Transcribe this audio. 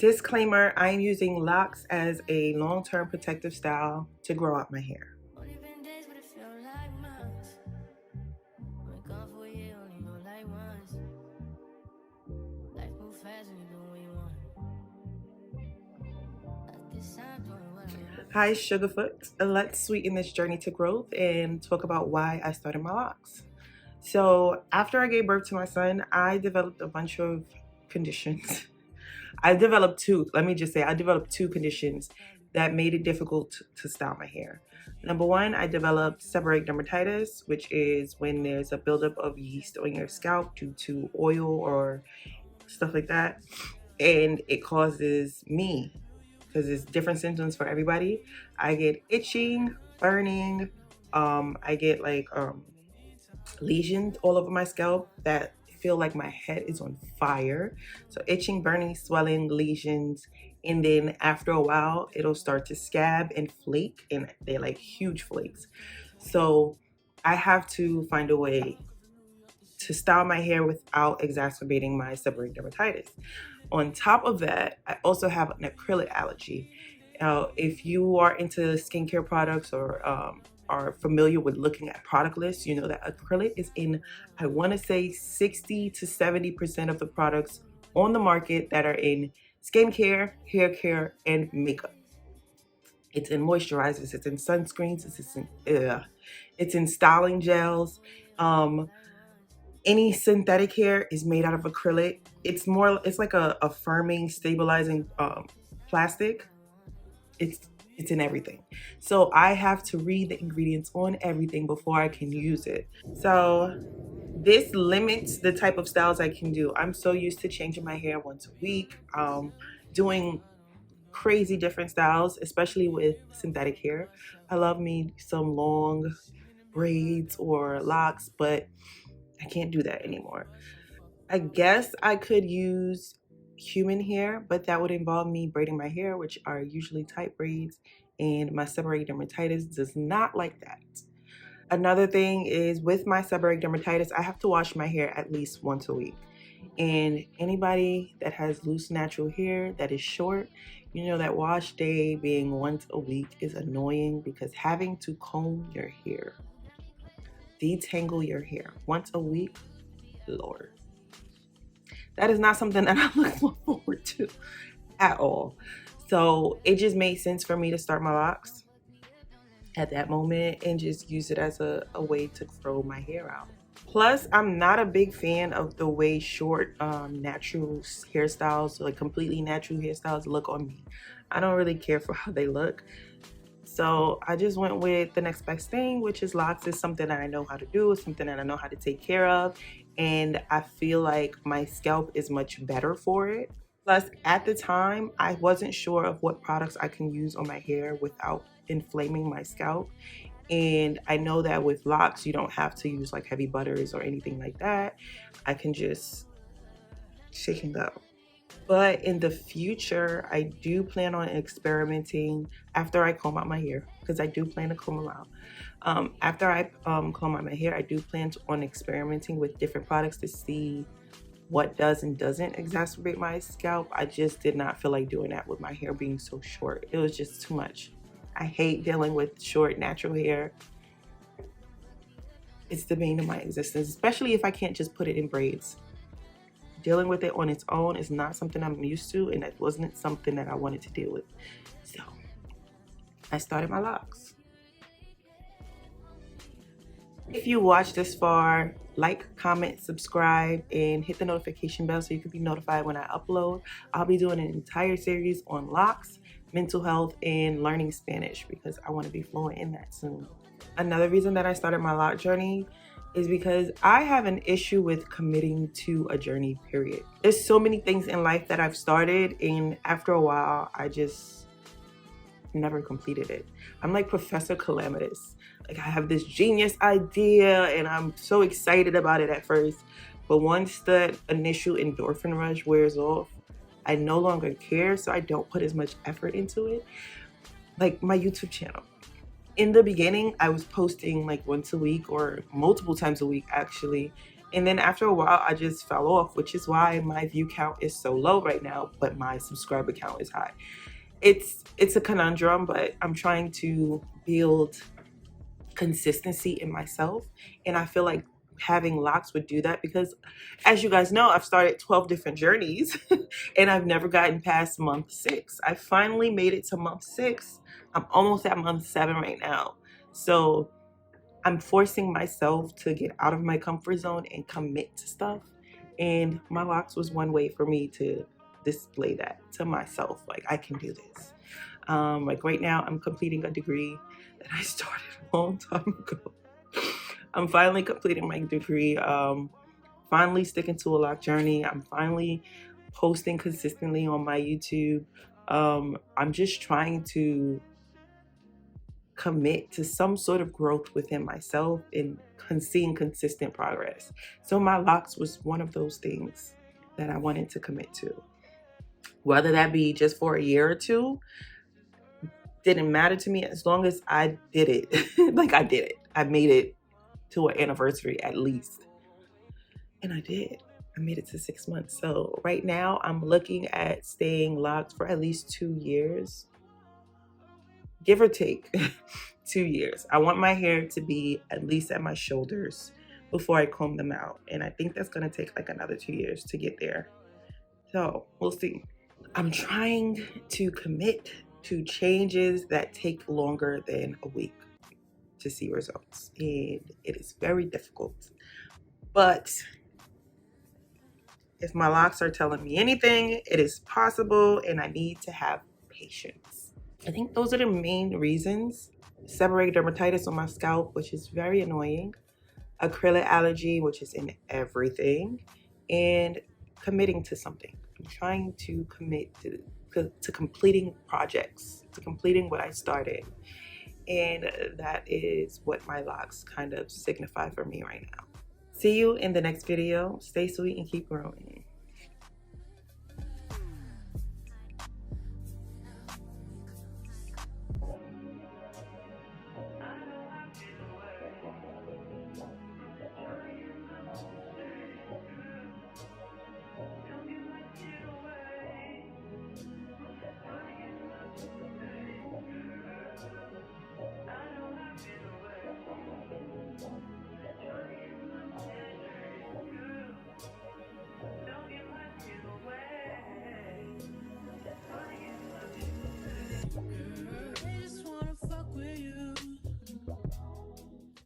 Disclaimer, I'm using locks as a long-term protective style to grow out my hair. Hi Sugarfoot, let's sweeten this journey to growth and talk about why I started my locks. So after I gave birth to my son, I developed a bunch of conditions. I developed two conditions that made it difficult to style my hair. Number one, I developed seborrheic dermatitis, which is when there's a buildup of yeast on your scalp due to oil or stuff like that. And it causes me, because it's different symptoms for everybody. I get itching, burning, I get like lesions all over my scalp that feel like my head is on fire. So itching, burning, swelling, lesions, and then after a while it'll start to scab and flake, and they're like huge flakes. So I have to find a way to style my hair without exacerbating my seborrheic dermatitis. On top of that, I also have an acrylic allergy. If you are into skincare products or are familiar with looking at product lists, you know that acrylic is in, I want to say 60 to 70% of the products on the market that are in skincare, hair care, and makeup. It's in moisturizers, it's in sunscreens, it's in styling gels. Any synthetic hair is made out of acrylic. It's like a firming, stabilizing plastic. It's in everything. So I have to read the ingredients on everything before I can use it. So this limits the type of styles I can do. I'm so used to changing my hair once a week, doing crazy different styles, especially with synthetic hair. I love me some long braids or locks, but I can't do that anymore. I guess I could use human hair, but that would involve me braiding my hair, which are usually tight braids, and my seborrheic dermatitis does not like that. Another thing is with my seborrheic dermatitis, I have to wash my hair at least once a week. And anybody that has loose natural hair that is short, you know that wash day being once a week is annoying, because having to comb your hair, detangle your hair once a week, Lord, that is not something that I look forward to at all. So it just made sense for me to start my locks at that moment and just use it as a way to grow my hair out. Plus, I'm not a big fan of the way short natural hairstyles, like completely natural hairstyles, look on me. I don't really care for how they look. So I just went with the next best thing, which is locks. Is something that I know how to do, it's something that I know how to take care of, and I feel like my scalp is much better for it. Plus, at the time, I wasn't sure of what products I can use on my hair without inflaming my scalp. And I know that with locks, you don't have to use like heavy butters or anything like that. I can just shake and go. But in the future, I do plan on experimenting after I comb out my hair, because I do plan to comb them out. After I comb out my hair, I do plan on experimenting with different products to see what does and doesn't exacerbate my scalp. I just did not feel like doing that with my hair being so short. It was just too much. I hate dealing with short natural hair. It's the bane of my existence, especially if I can't just put it in braids. Dealing with it on its own is not something I'm used to, and that wasn't something that I wanted to deal with. So I started my locks. If you watched this far, like, comment, subscribe, and hit the notification bell so you can be notified when I upload. I'll be doing an entire series on locks, mental health, and learning Spanish, because I want to be fluent in that soon. Another reason that I started my lock journey is because I have an issue with committing to a journey, period. There's so many things in life that I've started, and after a while, I just never completed it. I'm like Professor Calamitous. Like, I have this genius idea and I'm so excited about it at first, but once the initial endorphin rush wears off, I no longer care, so I don't put as much effort into it. Like my YouTube channel. In the beginning, I was posting like once a week or multiple times a week actually, And then after a while, I just fell off, which is why my view count is so low right now, but my subscriber count is high. It's a conundrum, but I'm trying to build consistency in myself, and I feel like having locks would do that, because as you guys know, I've started 12 different journeys and I've never gotten past month 6. I finally made it to month 6. I'm almost at month 7 right now. So I'm forcing myself to get out of my comfort zone and commit to stuff, and my locks was one way for me to display that to myself, like I can do this. Like right now I'm completing a degree that I started a long time ago. I'm finally completing my degree, finally sticking to a lock journey. I'm finally posting consistently on my YouTube. I'm just trying to commit to some sort of growth within myself and seeing consistent progress. So my locks was one of those things that I wanted to commit to. Whether that be just for a year or two, didn't matter to me as long as I did it. Like I did it. I made it to an anniversary at least. And I did. I made it to 6 months. So right now I'm looking at staying locked for at least 2 years. Give or take 2 years. I want my hair to be at least at my shoulders before I comb them out. And I think that's going to take like another 2 years to get there. So we'll see. I'm trying to commit to changes that take longer than a week to see results. And it is very difficult. But if my locks are telling me anything, it is possible, and I need to have patience. I think those are the main reasons. Seborrheic dermatitis on my scalp, which is very annoying. Acrylic allergy, which is in everything. And committing to something. I'm trying to commit to completing projects, to completing what I started. And that is what my locks kind of signify for me right now. See you in the next video. Stay sweet and keep growing.